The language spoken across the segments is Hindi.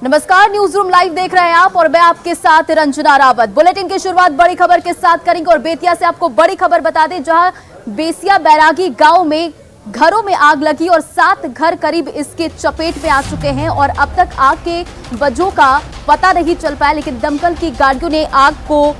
नमस्कार, न्यूज रूम लाइव देख रहे हैं आप और मैं आपके साथ रंजना रावत। बुलेटिन की शुरुआत बड़ी खबर के साथ करेंगे और बेतिया से आपको बड़ी खबर बता दें, जहां बेसिया बैरागी गांव में घरों में आग लगी और 7 घर करीब इसके चपेट में आ चुके हैं और अब तक आग के वजह का पता नहीं चल पाया, लेकिन दमकल की गाड़ियों ने आग को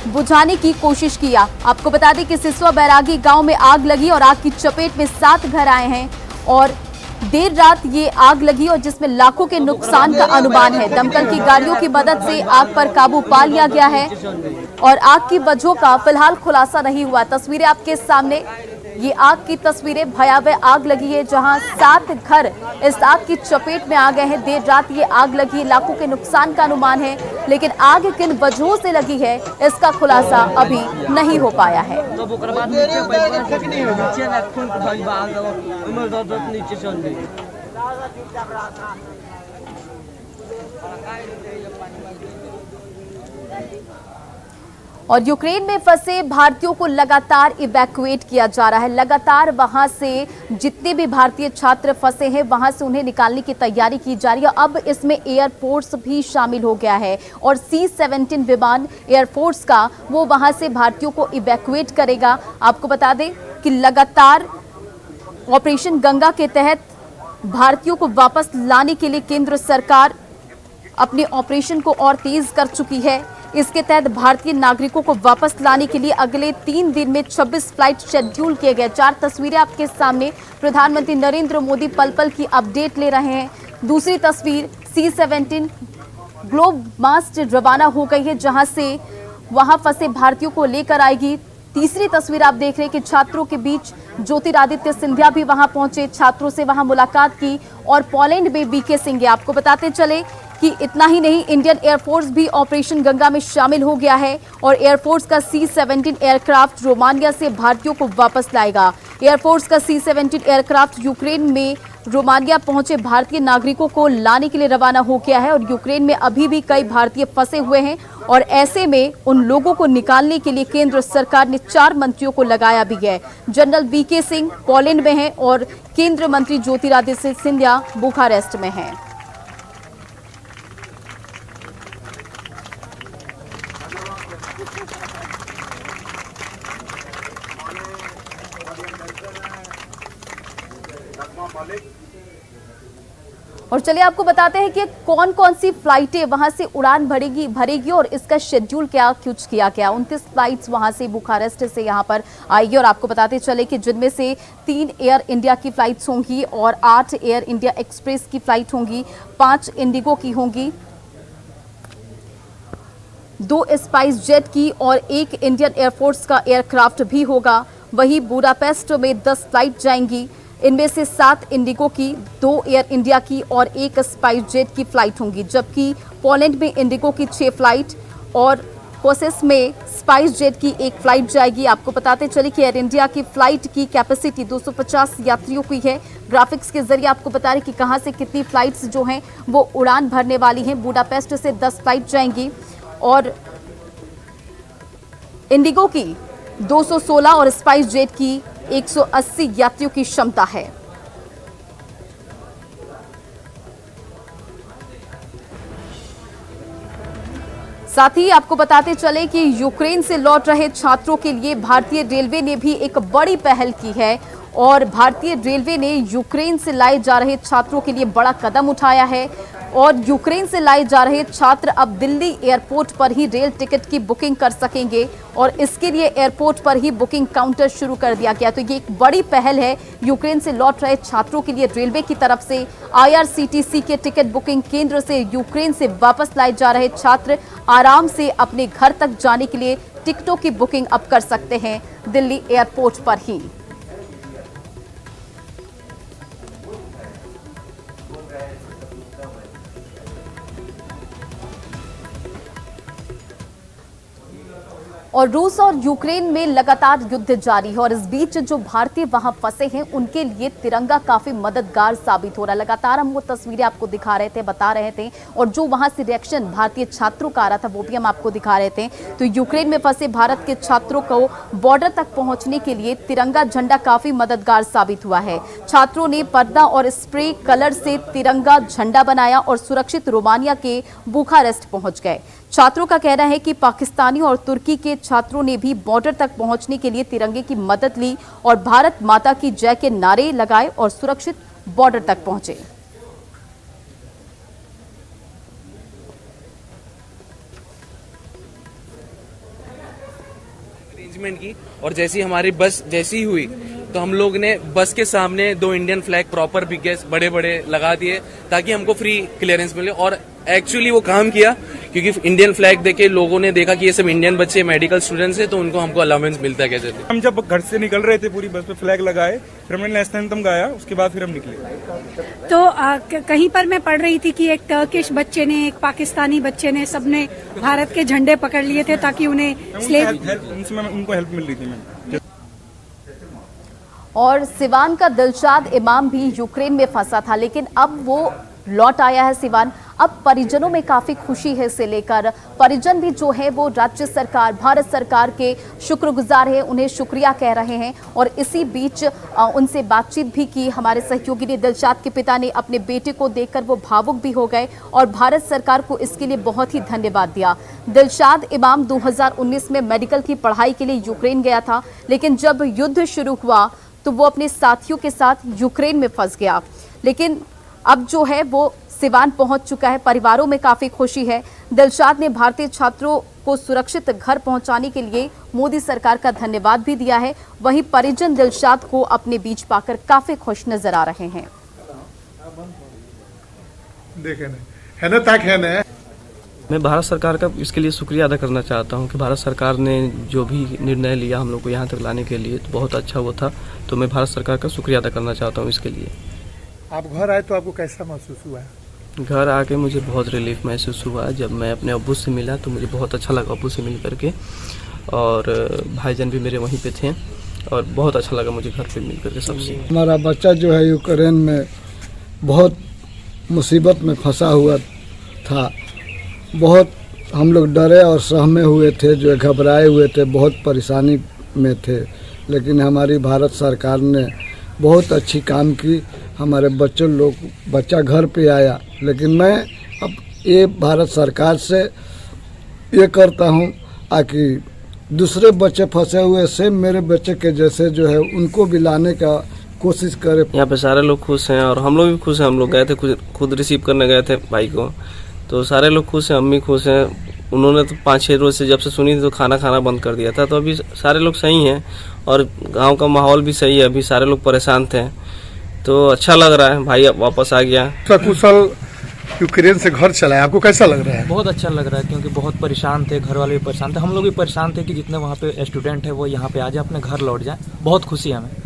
बुझाने की कोशिश किया। आपको बता दें कि सिसवा बैरागी गांव में आग लगी और आग की चपेट में 7 घर आए हैं और देर रात ये आग लगी और जिसमें लाखों के नुकसान का अनुमान है। दमकल की गाड़ियों की मदद से आग पर काबू पा लिया गया है और आग की वजह का फिलहाल खुलासा नहीं हुआ। तस्वीरें आपके सामने, ये आग की तस्वीरें, भयावह आग लगी है जहां 7 घर इस आग की चपेट में आ गए हैं। देर रात ये आग लगी, लाखों के नुकसान का अनुमान है, लेकिन आग किन वजहों से लगी है इसका खुलासा अभी नहीं हो पाया है। और यूक्रेन में फंसे भारतीयों को लगातार इवैक्यूएट किया जा रहा है। लगातार वहां से जितने भी भारतीय छात्र फंसे हैं वहां से उन्हें निकालने की तैयारी की जा रही है। अब इसमें एयरफोर्स भी शामिल हो गया है और C-17 विमान एयरफोर्स का वो वहां से भारतीयों को इवैक्यूएट करेगा। आपको बता दें कि लगातार ऑपरेशन गंगा के तहत भारतीयों को वापस लाने के लिए केंद्र सरकार अपने ऑपरेशन को और तेज कर चुकी है। इसके तहत भारतीय नागरिकों को वापस लाने के लिए अगले 3 दिन में 26 फ्लाइट शेड्यूल किए गए। 4 तस्वीरें आपके सामने, प्रधानमंत्री नरेंद्र मोदी पल पल की अपडेट ले रहे हैं। दूसरी तस्वीर, C-17 ग्लोब मास्ट रवाना हो गई है जहां से वहां फंसे भारतीयों को लेकर आएगी। तीसरी तस्वीर आप देख रहे हैं कि छात्रों के बीच ज्योतिरादित्य सिंधिया भी वहां पहुंचे, छात्रों से वहां मुलाकात की और पोलैंड में VK सिंह। आपको बताते चले कि इतना ही नहीं, इंडियन एयरफोर्स भी ऑपरेशन गंगा में शामिल हो गया है और एयरफोर्स का C-17 एयरक्राफ्ट रोमानिया से भारतीयों को वापस लाएगा। एयरफोर्स का C-17 एयरक्राफ्ट यूक्रेन में रोमानिया पहुंचे भारतीय नागरिकों को लाने के लिए रवाना हो गया है और यूक्रेन में अभी भी कई भारतीय फंसे हुए हैं और ऐसे में उन लोगों को निकालने के लिए केंद्र सरकार ने 4 मंत्रियों को लगाया भी है। जनरल VK सिंह पोलैंड में हैं और केंद्रीय मंत्री ज्योतिरादित्य सिंधिया बुखारेस्ट में हैं। और चलिए आपको बताते हैं कि कौन कौन सी फ्लाइटें वहां से उड़ान भरेगी और इसका शेड्यूल क्या कुछ किया गया। 29 फ्लाइट्स वहां से बुखारेस्ट से यहां पर आएगी और आपको बताते चले कि जिनमें से 3 एयर इंडिया की फ्लाइट्स होंगी और 8 एयर इंडिया एक्सप्रेस की फ्लाइट होंगी, 5 इंडिगो की होंगी, 2 स्पाइस जेट की और 1 इंडियन एयरफोर्स का एयरक्राफ्ट भी होगा। वहीं बुडापेस्ट में 10 फ्लाइट जाएंगी, इनमें से 7 इंडिगो की, 2 एयर इंडिया की और 1 स्पाइस जेट की फ्लाइट होंगी, जबकि पोलैंड में इंडिगो की 6 फ्लाइट और कोसेस में स्पाइस जेट की 1 फ्लाइट जाएगी। आपको बताते चले कि एयर इंडिया की फ्लाइट की कैपेसिटी 250 यात्रियों की है। ग्राफिक्स के जरिए आपको बता रहे कि कहां से कितनी फ्लाइट्स जो हैं वो उड़ान भरने वाली हैं। बुडापेस्ट से 10 फ्लाइट जाएंगी और इंडिगो की 216 और स्पाइस जेट की 180 यात्रियों की क्षमता है। साथ ही आपको बताते चले कि यूक्रेन से लौट रहे छात्रों के लिए भारतीय रेलवे ने भी एक बड़ी पहल की है और भारतीय रेलवे ने यूक्रेन से लाए जा रहे छात्रों के लिए बड़ा कदम उठाया है और यूक्रेन से लाए जा रहे छात्र अब दिल्ली एयरपोर्ट पर ही रेल टिकट की बुकिंग कर सकेंगे और इसके लिए एयरपोर्ट पर ही बुकिंग काउंटर शुरू कर दिया गया। तो ये एक बड़ी पहल है यूक्रेन से लौट रहे छात्रों के लिए। रेलवे की तरफ से IRCTC के टिकट बुकिंग केंद्र से यूक्रेन से वापस लाए जा रहे छात्र आराम से अपने घर तक जाने के लिए टिकटों की बुकिंग अब कर सकते हैं दिल्ली एयरपोर्ट पर ही। और रूस और यूक्रेन में लगातार युद्ध जारी है और इस बीच जो भारतीय वहां फंसे हैं उनके लिए तिरंगा काफी मददगार साबित हो रहा है। लगातार हम वो तस्वीरें आपको दिखा रहे थे, बता रहे थे, और जो वहां से रिएक्शन भारतीय छात्रों का आ रहा था वो भी हम आपको दिखा रहे थे। तो यूक्रेन में फंसे भारत के छात्रों को बॉर्डर तक पहुंचने के लिए तिरंगा झंडा काफी मददगार साबित हुआ है। छात्रों ने पर्दा और स्प्रे कलर से तिरंगा झंडा बनाया और सुरक्षित रोमानिया के बुखारेस्ट पहुंच गए। छात्रों का कहना है कि पाकिस्तानी और तुर्की के छात्रों ने भी बॉर्डर तक पहुंचने के लिए तिरंगे की मदद ली और भारत माता की जय के नारे लगाए और सुरक्षित बॉर्डर तक पहुंचे। अरेंजमेंट की और जैसी हमारी बस जैसी हुई तो हम लोग ने बस के सामने 2 इंडियन फ्लैग प्रॉपर बिगेस बड़े बड़े लगा दिए ताकि हमको फ्री क्लियरेंस मिले। और एक्चुअली वो काम किया क्योंकि इंडियन फ्लैग देके लोगों ने देखा कि ये सब इंडियन बच्चे मेडिकल स्टूडेंट्स हैं तो उनको हमको अलाउंस मिलता है। कैसे हम जब घर से निकल रहे थे पूरी बस पे फ्लैग लगाए, फिर हमने नेशनल एंथम गाया, उसके बाद फिर हम निकले। तो कहीं पर मैं पढ़ रही थी कि एक टर्किश बच्चे ने, एक पाकिस्तानी बच्चे ने, सबने भारत के झंडे पकड़ लिए थे ताकि उन्हें उनको हेल्प मिल रही थी मैम। और सिवान का दिलशाद इमाम भी यूक्रेन में फंसा था, लेकिन अब वो लौट आया है सिवान। अब परिजनों में काफी खुशी है इसे लेकर। परिजन भी जो है वो राज्य सरकार, भारत सरकार के शुक्रगुजार है, उन्हें शुक्रिया कह रहे हैं। और इसी बीच उनसे बातचीत भी की हमारे सहयोगी ने। दिलशाद के पिता ने अपने बेटे को देखकर वो भावुक भी हो गए और भारत सरकार को इसके लिए बहुत ही धन्यवाद दिया। दिलशाद इमाम 2019 में मेडिकल की पढ़ाई के लिए यूक्रेन गया था, लेकिन जब युद्ध शुरू हुआ तो वो अपने साथियों के साथ यूक्रेन में फंस गया। लेकिन अब जो है वो सिवान पहुंच चुका है। परिवारों में काफी खुशी है। दिलशाद ने भारतीय छात्रों को सुरक्षित घर पहुंचाने के लिए मोदी सरकार का धन्यवाद भी दिया है। वहीं परिजन दिलशाद को अपने बीच पाकर काफी खुश नजर आ रहे हैं। मैं भारत सरकार का इसके लिए शुक्रिया अदा करना चाहता हूं कि भारत सरकार ने जो भी निर्णय लिया हम लोग को यहाँ तक लाने के लिए, तो बहुत अच्छा वो था। तो मैं भारत सरकार का शुक्रिया अदा करना चाहता हूँ इसके लिए। आप घर आए तो आपको कैसा महसूस हुआ? घर आके मुझे बहुत रिलीफ महसूस हुआ। जब मैं अपने अब्बू से मिला तो मुझे बहुत अच्छा लगा अब्बू से मिल करके, और भाईजान भी मेरे वहीं पे थे और बहुत अच्छा लगा मुझे घर पे मिल करके सबसे। हमारा बच्चा जो है यूक्रेन में बहुत मुसीबत में फंसा हुआ था। बहुत हम लोग डरे और सहमे हुए थे, जो घबराए हुए थे, बहुत परेशानी में थे। लेकिन हमारी भारत सरकार ने बहुत अच्छी काम की। हमारे बच्चा घर पे आया। लेकिन मैं अब ये भारत सरकार से ये करता हूँ कि दूसरे बच्चे फंसे हुए से मेरे बच्चे के जैसे जो है उनको भी लाने का कोशिश करे। यहाँ पे सारे लोग खुश हैं और हम लोग भी खुश हैं। हम लोग गए थे, खुद रिसीव करने गए थे भाई को, तो सारे लोग खुश हैं। अम्मी खुश हैं। उन्होंने तो 5-6 रोज से जब से सुनी थी तो खाना बंद कर दिया था। तो अभी सारे लोग सही हैं और गांव का माहौल भी सही है। अभी सारे लोग परेशान थे तो अच्छा लग रहा है, भाई वापस आ गया। सकुशल यूक्रेन से घर चला है, आपको कैसा लग रहा है? बहुत अच्छा लग रहा है क्योंकि बहुत परेशान थे, घर वाले भी परेशान थे, हम लोग भी परेशान थे कि जितने वहाँ पे स्टूडेंट है वो यहाँ पे आ जाए, अपने घर लौट जाए। बहुत खुशी है हमें।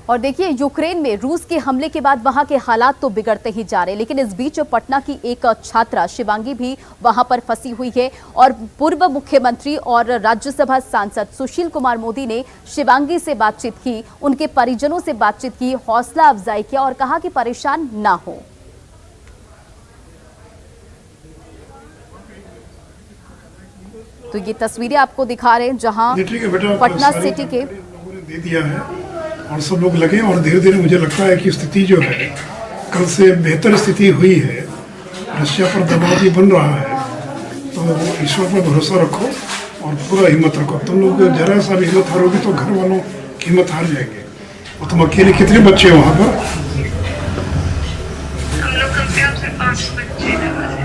और देखिए, यूक्रेन में रूस के हमले के बाद वहां के हालात तो बिगड़ते ही जा रहे हैं, लेकिन इस बीच पटना की एक छात्रा शिवांगी भी वहां पर फंसी हुई है। और पूर्व मुख्यमंत्री और राज्यसभा सांसद सुशील कुमार मोदी ने शिवांगी से बातचीत की, उनके परिजनों से बातचीत की, हौसला अफजाई किया और कहा कि परेशान ना हो। तो ये तस्वीरें आपको दिखा रहे हैं जहां पटना सिटी के दे दिया है और सब लोग लगे और धीरे धीरे मुझे लगता है कि स्थिति जो है कल से बेहतर स्थिति हुई है। रशिया पर दबाव भी बन रहा है, तो ईश्वर पर भरोसा रखो और पूरा हिम्मत रखो। तुम लोग जरा सा भी हिम्मत हारोगे तो घर वालों की हिम्मत हार जाएंगे। और तुम अकेले कितने बच्चे हो वहाँ पर? हम लोग कम से कम से 500 बच्चे।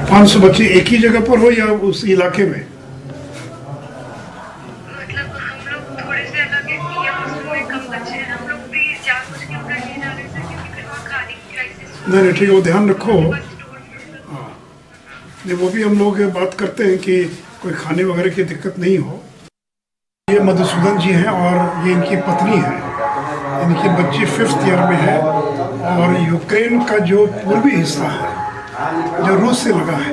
500 बच्चे एक ही जगह पर हो या उस इलाके में? नहीं ठीक है, वो ध्यान रखो। हाँ, नहीं वो भी हम लोग बात करते हैं कि कोई खाने वगैरह की दिक्कत नहीं हो। ये मधुसूदन जी हैं और ये इनकी पत्नी है। इनकी बच्ची 5th ईयर में है और यूक्रेन का जो पूर्वी हिस्सा है जो रूस से लगा है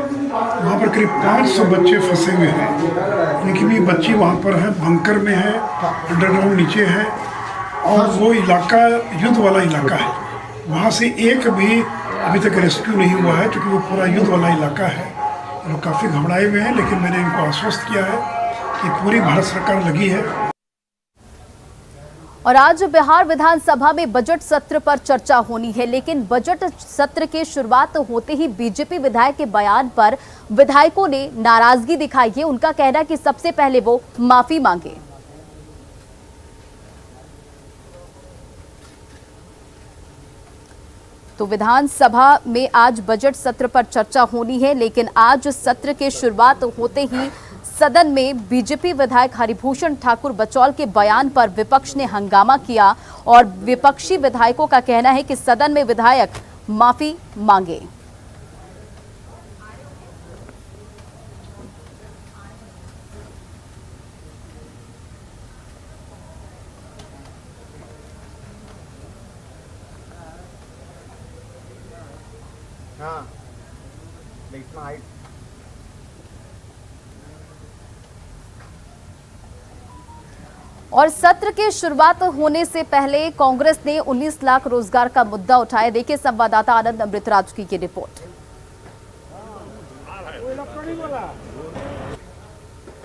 वहाँ पर करीब 500 बच्चे फंसे हुए हैं। इनकी भी बच्ची वहाँ पर है, बंकर में है, अंडरग्राउंड नीचे है, और वो इलाका युद्ध वाला इलाका है। वहाँ से एक भी अभी तक रेस्क्यू नहीं हुआ है, क्योंकि वो पूरा युद्ध वाला इलाका है। लोग काफ़ी घबराए हुए हैं, लेकिन मैंने इनको आश्वस्त किया है कि पूरी भारत सरकार लगी है। और आज बिहार विधानसभा में बजट सत्र पर चर्चा होनी है, लेकिन बजट सत्र के शुरुआत होते ही बीजेपी विधायक के बयान पर विधायकों ने नाराजगी दिखाई है। उनका कहना है कि सबसे पहले वो माफी मांगे। तो विधानसभा में आज बजट सत्र पर चर्चा होनी है, लेकिन आज सत्र के शुरुआत होते ही सदन में बीजेपी विधायक हरिभूषण ठाकुर बचौल के बयान पर विपक्ष ने हंगामा किया और विपक्षी विधायकों का कहना है कि सदन में विधायक माफी मांगे। और सत्र के शुरुआत होने से पहले कांग्रेस ने 19 लाख रोजगार का मुद्दा उठाया। देखिए संवाददाता आनंद अमृतराज की ये रिपोर्ट।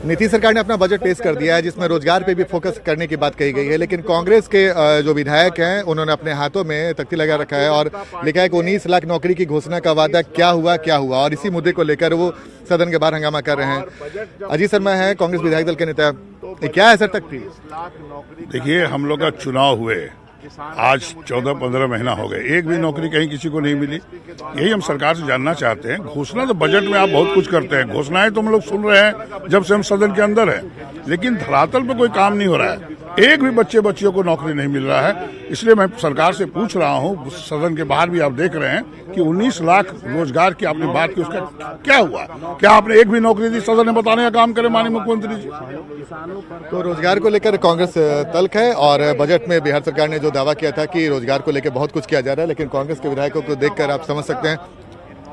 नीतीश सरकार ने अपना बजट पेश कर दिया है, जिसमें रोजगार पे भी फोकस करने की बात कही गई है, लेकिन कांग्रेस के जो विधायक हैं उन्होंने अपने हाथों में तख्ती लगा रखा है और लिखा है कि 19 लाख नौकरी की घोषणा का वादा क्या हुआ, और इसी मुद्दे को लेकर वो सदन के बाहर हंगामा कर रहे हैं। अजीत शर्मा है कांग्रेस विधायक दल के नेता, ये क्या है सर तख्ती? देखिए, हम लोग का चुनाव हुए आज 14-15 महीना हो गए, एक भी नौकरी कहीं किसी को नहीं मिली। यही हम सरकार से जानना चाहते हैं। घोषणा तो बजट में आप बहुत कुछ करते हैं, घोषणाएं तो हम लोग सुन रहे हैं जब से हम सदन के अंदर हैं, लेकिन धरातल पे कोई काम नहीं हो रहा है। एक भी बच्चियों को नौकरी नहीं मिल रहा है। इसलिए मैं सरकार से पूछ रहा हूं, सदन के बाहर भी आप देख रहे हैं कि 19 लाख रोजगार की आपने बात की, उसका क्या हुआ? क्या आपने एक भी नौकरी दी? सदन ने बताने का काम करे माननीय मुख्यमंत्री जी। तो रोजगार को लेकर कांग्रेस तल्ख है और बजट में बिहार सरकार ने जो दावा किया था कि रोजगार को लेकर बहुत कुछ किया जा रहा है, लेकिन कांग्रेस के विधायकों को देखकर आप समझ सकते हैं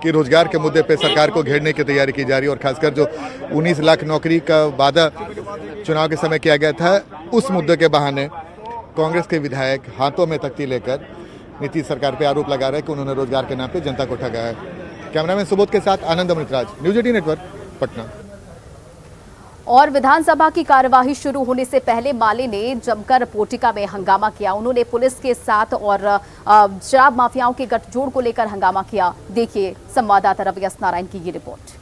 कि रोजगार के मुद्दे पे सरकार को घेरने की तैयारी की जा रही है। और खासकर जो 19 लाख नौकरी का वादा चुनाव के समय किया गया था, उस मुद्दे के बहाने कांग्रेस के विधायक हाथों में तख्ती लेकर नीतीश सरकार पे आरोप लगा रहे हैं कि उन्होंने रोजगार के नाम पे जनता को ठगा है। कैमरामैन सुबोध के साथ आनंद अमृतराज, न्यूज 18 नेटवर्क, पटना। और विधानसभा की कार्यवाही शुरू होने से पहले माले ने जमकर पोटिका में हंगामा किया। उन्होंने पुलिस के साथ और शराब माफियाओं के गठजोड़ को लेकर हंगामा किया। देखिए संवाददाता रवि एस नारायण की ये रिपोर्ट।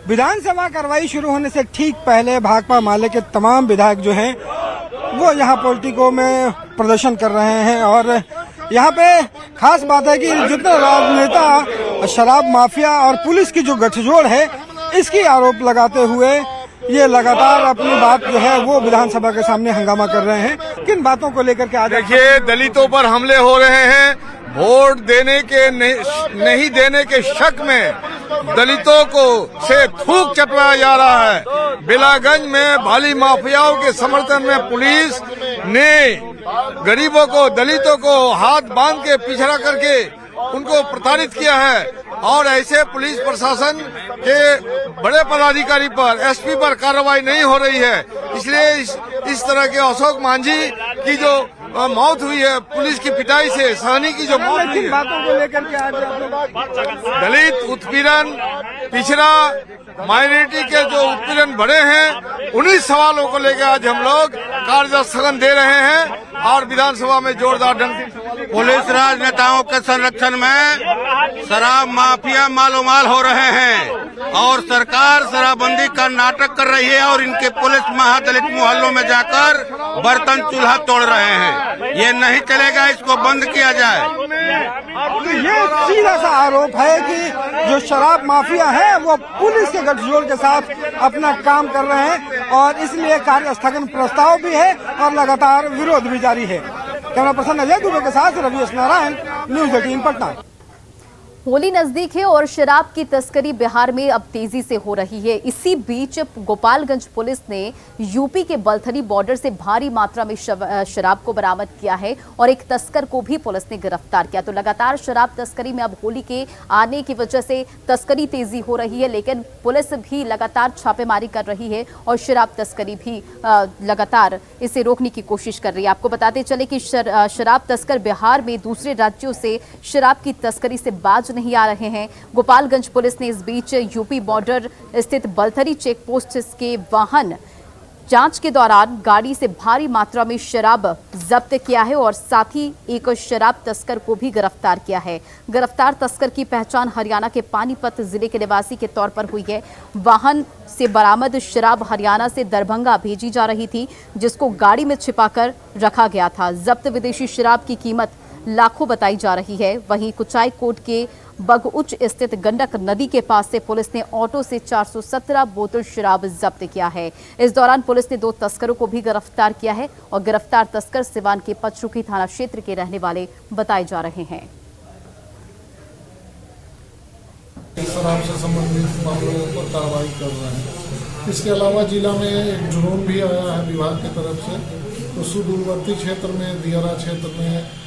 विधानसभा कार्रवाई शुरू होने से ठीक पहले भाकपा माले के तमाम विधायक जो हैं वो यहाँ पोलिटिको में प्रदर्शन कर रहे हैं और यहाँ पे खास बात है कि जितने राजनेता शराब माफिया और पुलिस की जो गठजोड़ है इसकी आरोप लगाते हुए ये लगातार अपनी बात जो है वो विधानसभा के सामने हंगामा कर रहे हैं। किन बातों को लेकर के आज देखिए, दलितों पर हमले हो रहे हैं। वोट देने के नहीं देने के शक में दलितों को से थूक चटवाया जा रहा है। बेलागंज में भाली माफियाओं के समर्थन में पुलिस ने गरीबों को, दलितों को हाथ बांध के पिछड़ा करके उनको प्रताड़ित किया है और ऐसे पुलिस प्रशासन के बड़े पदाधिकारी पर, एसपी पर कार्रवाई नहीं हो रही है। इसलिए इस तरह के अशोक मांझी की जो मौत हुई है पुलिस की पिटाई से, सहनी की जो मौत हुई है, बातों को लेकर के आज दलित उत्पीड़न, पिछड़ा माइनॉरिटी के जो उत्पीड़न बढ़े हैं, उन्हीं सवालों को लेकर आज हम लोग कार्यरत स्थगन दे रहे हैं और विधानसभा में जोरदार ढंग से पुलिस राजनेताओं के संरक्षण में शराब माफिया मालोमाल हो रहे हैं और सरकार शराबबंदी का नाटक कर रही है और इनके पुलिस महादलित मोहल्लों में जाकर बर्तन चूल्हा तोड़ रहे हैं। ये नहीं चलेगा, इसको बंद किया जाए। तो ये सीधा सा आरोप है कि जो शराब माफिया है वो पुलिस के गठजोड़ के साथ अपना काम कर रहे हैं और इसलिए कार्य स्थगन प्रस्ताव भी है और लगातार विरोध भी जारी है। कैमरा पर्सन अजय दुबे के साथ रवि एस नारायण, न्यूज 18 पटना। होली नजदीक है और शराब की तस्करी बिहार में अब तेजी से हो रही है। इसी बीच गोपालगंज पुलिस ने यूपी के बलथरी बॉर्डर से भारी मात्रा में शराब को बरामद किया है और एक तस्कर को भी पुलिस ने गिरफ्तार किया। तो लगातार शराब तस्करी में अब होली के आने की वजह से तस्करी तेजी हो रही है, लेकिन पुलिस भी लगातार छापेमारी कर रही है और शराब तस्करी भी लगातार इसे रोकने की कोशिश कर रही है। आपको बताते चले कि शराब तस्कर बिहार में दूसरे राज्यों से शराब की तस्करी से बाज नहीं आ रहे हैं। गोपालगंज पुलिस ने इस बीच यूपी बॉर्डर स्थित बलथरी चेक पोस्ट के वाहन जांच के दौरान गाड़ी से भारी मात्रा में शराब जब्त किया है और साथ ही एक शराब तस्कर को भी गिरफ्तार किया है। गिरफ्तार तस्कर की पहचान हरियाणा के पानीपत जिले के निवासी के तौर पर हुई है। वाहन से बरामद शराब हरियाणा से दरभंगा भेजी जा रही थी, जिसको गाड़ी में छिपाकर रखा गया था। जब्त विदेशी शराब की कीमत लाखों बताई जा रही है। वहीं कुचाई कोट के बगउच स्थित गंडक नदी के पास से पुलिस ने ऑटो से 417 बोतल शराब जब्त किया है। इस दौरान पुलिस ने 2 तस्करों को भी गिरफ्तार किया है और गिरफ्तार तस्कर सिवान के पचरुखी थाना क्षेत्र के रहने वाले बताए जा रहे हैं। शराब से संबंधित मामलों पर कार्रवाई कर रहे हैं। इसके अलावा जिला में एक ड्रोन भी आया है विभाग की तरफ से, तो सुदूरवर्ती क्षेत्र में दियारा क्षेत्र में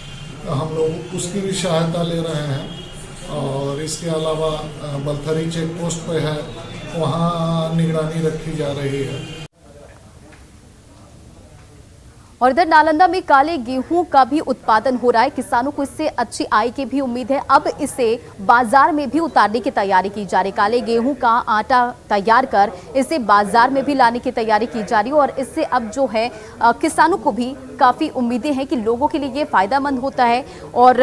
हम लोग उसकी भी सहायता ले रहे हैं। और इसके अलावा बलथरी चेक पोस्ट पे है, वहाँ निगरानी रखी जा रही है। और इधर नालंदा में काले गेहूं का भी उत्पादन हो रहा है। किसानों को इससे अच्छी आय की भी उम्मीद है। अब इसे बाजार में भी उतारने की तैयारी की जा रही है। काले गेहूं का आटा तैयार कर इसे बाजार में भी लाने की तैयारी की जा रही है और इससे अब जो है किसानों को भी काफी उम्मीदें हैं कि लोगों के लिए ये फायदेमंद होता है। और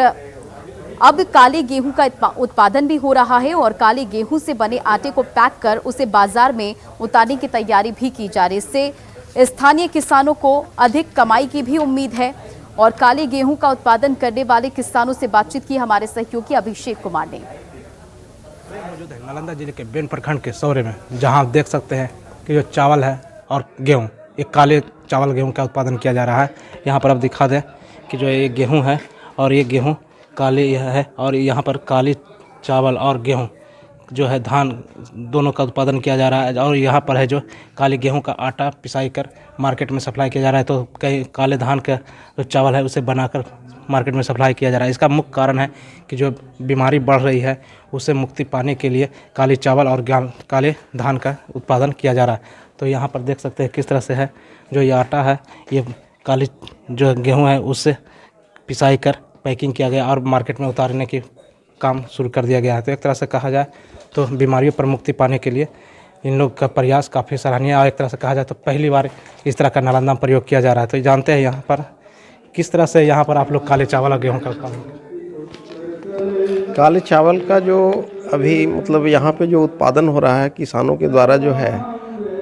अब काले गेहूं का उत्पादन भी हो रहा है और काले गेहूं से बने आटे को पैक कर उसे बाजार में उतारने की तैयारी भी की जा रही है। इससे स्थानीय किसानों को अधिक कमाई की भी उम्मीद है। और काले गेहूं का उत्पादन करने वाले किसानों से बातचीत की हमारे सहयोगी अभिषेक कुमार ने। मौजूद है नालंदा जिले के बेन प्रखंड के सौरे में, जहां आप देख सकते हैं कि जो चावल है और गेहूं, एक काले चावल गेहूं का उत्पादन किया जा रहा है। यहाँ पर आप दिखा दें कि जो ये गेहूँ है और ये गेहूँ काले यह है और यहाँ पर काले चावल और गेहूं जो है धान दोनों का उत्पादन किया जा रहा है। और यहाँ पर है जो काले गेहूं का आटा पिसाई कर मार्केट में सप्लाई किया जा रहा है। तो कई काले धान का जो चावल है उसे बनाकर मार्केट में सप्लाई किया जा रहा है। इसका मुख्य कारण है कि जो बीमारी बढ़ रही है उससे मुक्ति पाने के लिए काले चावल और काले धान का उत्पादन किया जा रहा है। तो यहाँ पर देख सकते हैं किस तरह से है जो ये आटा है, ये काले जो गेहूँ है उससे पिसाई कर पैकिंग किया गया और मार्केट में उतारने की काम शुरू कर दिया गया है। तो एक तरह से कहा जाए तो बीमारियों पर मुक्ति पाने के लिए इन लोग का प्रयास काफ़ी सराहनीय है। और एक तरह से कहा जाए तो पहली बार इस तरह का नालंदा में प्रयोग किया जा रहा है। तो जानते हैं यहाँ पर किस तरह से यहाँ पर आप लोग काले चावल और गेहूँ का उत्पादन। काले चावल का जो अभी मतलब यहाँ पे जो उत्पादन हो रहा है किसानों के द्वारा जो है,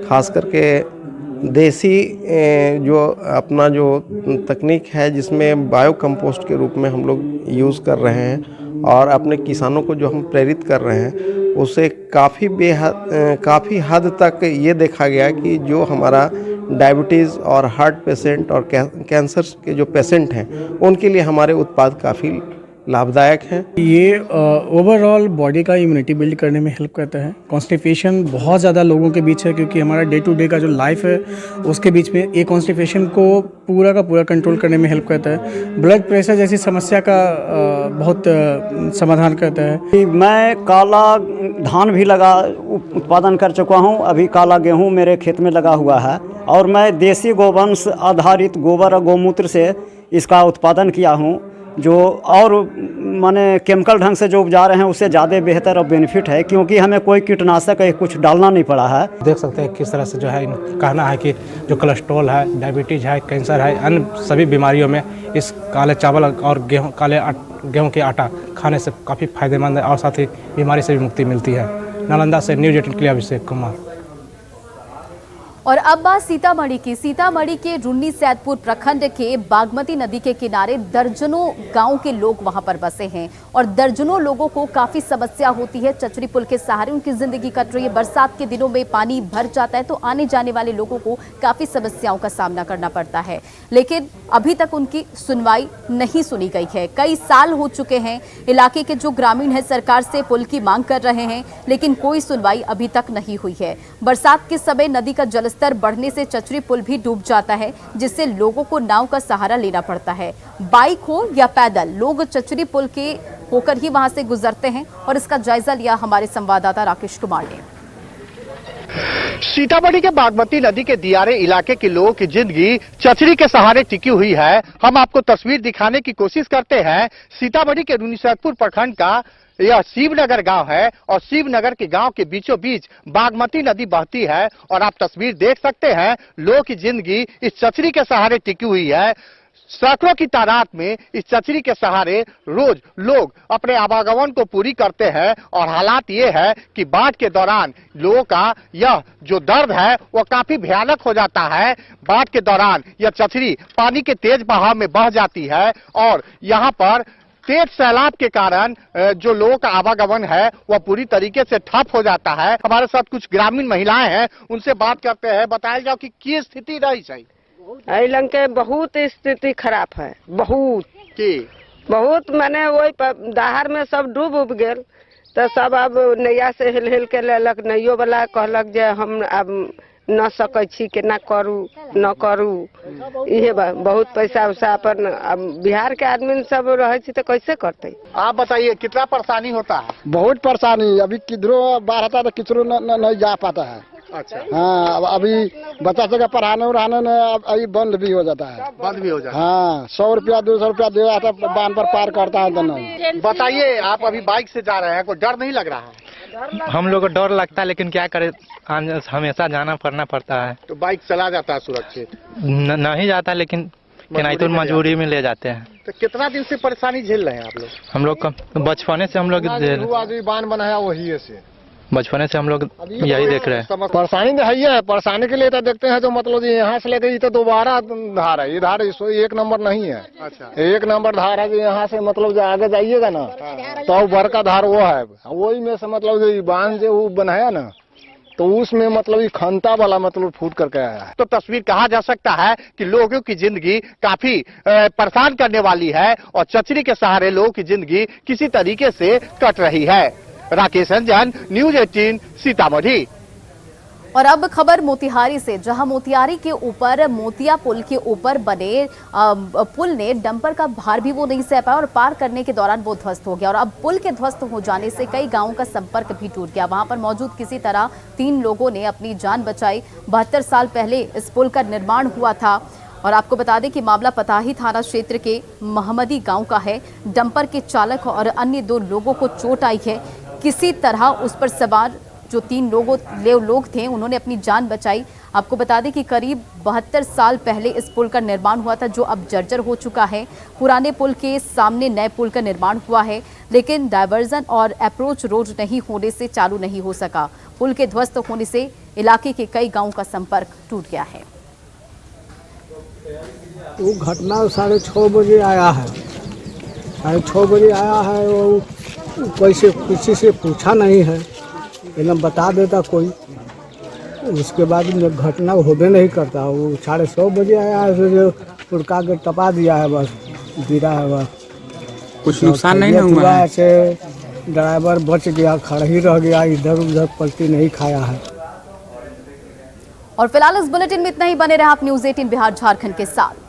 खास करके देसी जो अपना जो तकनीक है जिसमें बायो कंपोस्ट के रूप में हम लोग यूज़ कर रहे हैं और अपने किसानों को जो हम प्रेरित कर रहे हैं उससे काफ़ी हद तक ये देखा गया कि जो हमारा डायबिटीज़ और हार्ट पेशेंट और कैंसर के जो पेशेंट हैं उनके लिए हमारे उत्पाद काफ़ी लाभदायक है। ये ओवरऑल बॉडी का इम्यूनिटी बिल्ड करने में हेल्प करता है। कॉन्स्टिपेशन बहुत ज़्यादा लोगों के बीच है क्योंकि हमारा डे टू डे का जो लाइफ है उसके बीच में ये कॉन्स्टिपेशन को पूरा का पूरा कंट्रोल करने में हेल्प करता है। ब्लड प्रेशर जैसी समस्या का बहुत समाधान करता है। मैं काला धान भी उत्पादन कर चुका हूँ। अभी काला गेहूँ मेरे खेत में लगा हुआ है और मैं देसी गोवंश आधारित गोबर और गौमूत्र से इसका उत्पादन किया हूँ। जो और माने केमिकल ढंग से जो उपजा रहे हैं उससे ज़्यादा बेहतर और बेनिफिट है क्योंकि हमें कोई कीटनाशक कुछ डालना नहीं पड़ा है। देख सकते हैं किस तरह से जो है कहना है कि जो कोलेस्ट्रॉल है, डायबिटीज़ है, कैंसर है, अन्य सभी बीमारियों में इस काले चावल और गेहूं के आटा खाने से काफ़ी फायदेमंद है और साथ ही बीमारी से भी मुक्ति मिलती है। नालंदा से न्यूज़ 18 के लिए अभिषेक कुमार। और अब बात सीतामढ़ी की। सीतामढ़ी के रुन्नी सैदपुर प्रखंड के बागमती नदी के किनारे दर्जनों गांव के लोग वहां पर बसे हैं और दर्जनों लोगों को काफी समस्या होती है। चचरी पुल के सहारे उनकी जिंदगी कट रही है। बरसात के दिनों में पानी भर जाता है तो आने जाने वाले लोगों को काफी समस्याओं का सामना करना पड़ता है, लेकिन अभी तक उनकी सुनवाई नहीं सुनी गई है। कई साल हो चुके हैं, इलाके के जो ग्रामीण है सरकार से पुल की मांग कर रहे हैं, लेकिन कोई सुनवाई अभी तक नहीं हुई है। बरसात के समय नदी का जलस्तर बढ़ने से चचरी पुल भी डूब जाता है, जिससे लोगों को नाव का सहारा लेना पड़ता है। बाइक हो या पैदल, लोग चचरी पुल के होकर ही वहां से गुजरते हैं और इसका जायजा लिया हमारे संवाददाता राकेश कुमार ने। सीतामढ़ी के बागमती नदी के दियारे इलाके के लोगों की जिंदगी चचरी के सहारे टिकी हुई है। हम आपको तस्वीर दिखाने की कोशिश करते हैं। सीतामढ़ी के रुन्नी सैदपुर प्रखंड का यह शिवनगर गांव है और शिवनगर के गांव के बीचों बीच बागमती नदी बहती है और आप तस्वीर देख सकते हैं। लोगों की जिंदगी इस चचरी के सहारे टिकी हुई है। सैकड़ों की तादाद में इस चचरी के सहारे रोज लोग अपने आवागमन को पूरी करते हैं और हालात ये है कि बाढ़ के दौरान लोगों का यह जो दर्द है वो काफी भयानक हो जाता है। बाढ़ के दौरान यह चचरी पानी के तेज बहाव में बह जाती है और यहाँ पर तेज सैलाब के कारण जो लोगों का आवागमन है वह पूरी तरीके से ठप हो जाता है। हमारे साथ कुछ ग्रामीण महिलाएं हैं, उनसे बात करते हैं। बताया जाओ कि स्थिति रही सही अलन के बहुत स्थिति खराब है, बहुत माने वही दहार में सब डूब उब गेल तो सब अब नैया से हिल हिल के लेलक। नैयो वाला कहलक जे हम अब न सकै छी के ना करू न करू, ये बहुत पैसा उसा अपन अब बिहार के आदमी सब रहे छी तो कैसे करते। आप बताइए कितना परेशानी होता है? बहुत परेशानी, अभी किधरों बाढ़ आता तो किधरों नहीं जा पाता है। अच्छा, हाँ, अभी बच्चा से पढ़ाने उड़ाने में अभी बंद भी हो जाता है। बंद भी हो जाता है। हाँ, 100 रुपया 200 रुपया दे आता बांध पर पार करता है तो नहीं। बताइए, आप अभी बाइक से जा रहे हैं, कोई डर नहीं लग रहा है? हम लोग को डर लगता है, लेकिन क्या करें, हमेशा जाना पड़ता है। तो बाइक चला जाता है सुरक्षित? नहीं जाता, लेकिन तो मजबूरी में ले जाते हैं। तो कितना दिन से परेशानी झेल रहे हैं आप लोग? हम लोग बचपने से हम लोग बांध बनाया वही से, बचपने से हम लोग यही देख रहे हैं। परेशानी तो है, परेशानी के लिए तो देखते हैं तो मतलब यहाँ से लेकर तो दोबारा धार है, ये धार 1 नंबर नहीं है। अच्छा, 1 नंबर धार है जो यहाँ से मतलब जो आगे जाइएगा ना तो बड़का धार वो है, वही में से मतलब जो बांध जो बनाया ना तो उसमें मतलब खंता वाला मतलब फूट करके आया है। तो तस्वीर कहा जा सकता है कि लोगों की जिंदगी काफी परेशान करने वाली है और चचरी के सहारे लोगों की जिंदगी किसी तरीके से कट रही है। राकेश रंजन, न्यूज 18 सीतामढ़ी। और अब खबर मोतिहारी से, जहां मोतिहारी के ऊपर मोतिया पुल के ऊपर बने पुल ने डंपर का भार भी वो नहीं सह पाया और पार करने के दौरान वो ध्वस्त हो गया और अब पुल के ध्वस्त हो जाने से कई गांवों का संपर्क भी टूट गया। वहां पर मौजूद किसी तरह 3 लोगों ने अपनी जान बचाई। 72 साल पहले इस पुल का निर्माण हुआ था और आपको बता दें कि मामला पताही थाना क्षेत्र के महमदी गांव का है। डंपर के चालक और अन्य 2 लोगों को चोट आई है। किसी तरह उस पर सवार जो 3 लोग थे उन्होंने अपनी जान बचाई। आपको बता दें कि करीब 72 साल पहले इस पुल का निर्माण हुआ था जो अब जर्जर हो चुका है। पुराने पुल के सामने नए पुल का निर्माण हुआ है, लेकिन डायवर्जन और अप्रोच रोड नहीं होने से चालू नहीं हो सका। पुल के ध्वस्त होने से इलाके के कई गांवों का संपर्क टूट गया है। वो घटना 6:30 बजे आया है, 6:30 बजे आया है। वो कैसे किसी से पूछा नहीं है, एकदम बता देता कोई, उसके बाद घटना होबे नहीं करता। वो 6:30 बजे आया है, जो उड़का के टपा दिया है, बस गिरा है, बस कुछ नुकसान नहीं हुआ है। ऐसे ड्राइवर बच गया, खड़ा ही रह गया, इधर उधर पलटी नहीं खाया है। और फिलहाल इस बुलेटिन में इतना ही। बने रहे आप न्यूज 18 बिहार झारखंड के साथ।